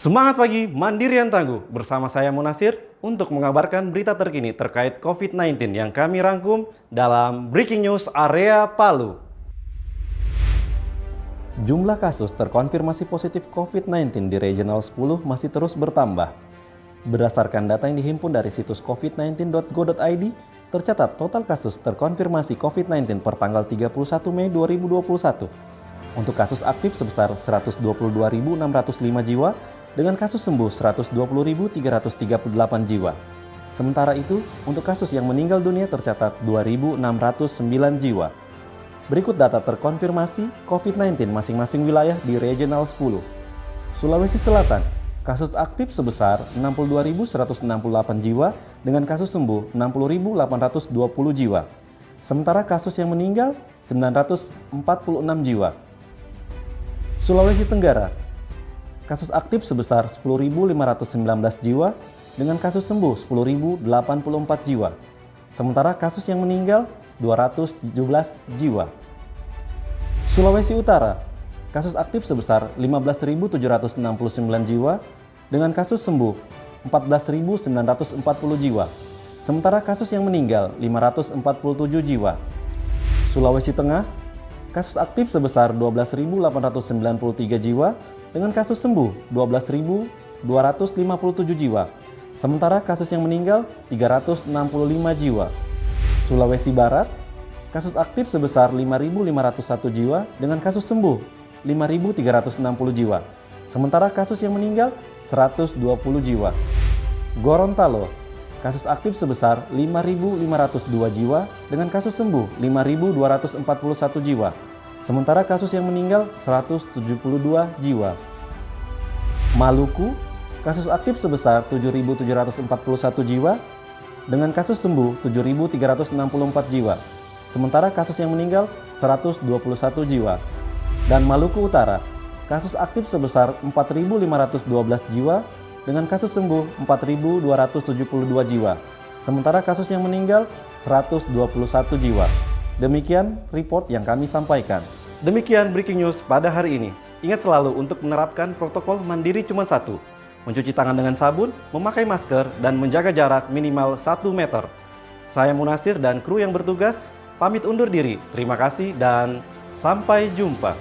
Semangat pagi, mandiri yang tangguh. Bersama saya Munasir untuk mengabarkan berita terkini terkait COVID-19 yang kami rangkum dalam Breaking News Area Palu. Jumlah kasus terkonfirmasi positif COVID-19 di Regional 10 masih terus bertambah. Berdasarkan data yang dihimpun dari situs covid19.go.id, tercatat total kasus terkonfirmasi COVID-19 per tanggal 31 Mei 2021. Untuk kasus aktif sebesar 122.605 jiwa, dengan kasus sembuh 120.338 jiwa. Sementara itu, untuk kasus yang meninggal dunia tercatat 2.609 jiwa. Berikut data terkonfirmasi COVID-19 masing-masing wilayah di Regional 10. Sulawesi Selatan, kasus aktif sebesar 62.168 jiwa dengan kasus sembuh 60.820 jiwa. Sementara kasus yang meninggal 946 jiwa. Sulawesi Tenggara, kasus aktif sebesar 10.519 jiwa dengan kasus sembuh 10.084 jiwa. Sementara kasus yang meninggal 217 jiwa. Sulawesi Utara, kasus aktif sebesar 15.769 jiwa dengan kasus sembuh 14.940 jiwa. Sementara kasus yang meninggal 547 jiwa. Sulawesi Tengah, kasus aktif sebesar 12.893 jiwa dengan kasus sembuh 12.257 jiwa. Sementara kasus yang meninggal 365 jiwa. Sulawesi Barat, kasus aktif sebesar 5.501 jiwa dengan kasus sembuh 5.360 jiwa. Sementara kasus yang meninggal 120 jiwa. Gorontalo, kasus aktif sebesar 5.502 jiwa dengan kasus sembuh 5.241 jiwa. Sementara kasus yang meninggal 172 jiwa. Maluku, kasus aktif sebesar 7.741 jiwa dengan kasus sembuh 7.364 jiwa. Sementara kasus yang meninggal 121 jiwa. Dan Maluku Utara, kasus aktif sebesar 4.512 jiwa dengan kasus sembuh 4.272 jiwa. Sementara kasus yang meninggal 121 jiwa. Demikian report yang kami sampaikan. Demikian breaking news pada hari ini. Ingat selalu untuk menerapkan protokol mandiri cuma satu. Mencuci tangan dengan sabun, memakai masker, dan menjaga jarak minimal 1 meter. Saya Munasir dan kru yang bertugas pamit undur diri. Terima kasih dan sampai jumpa.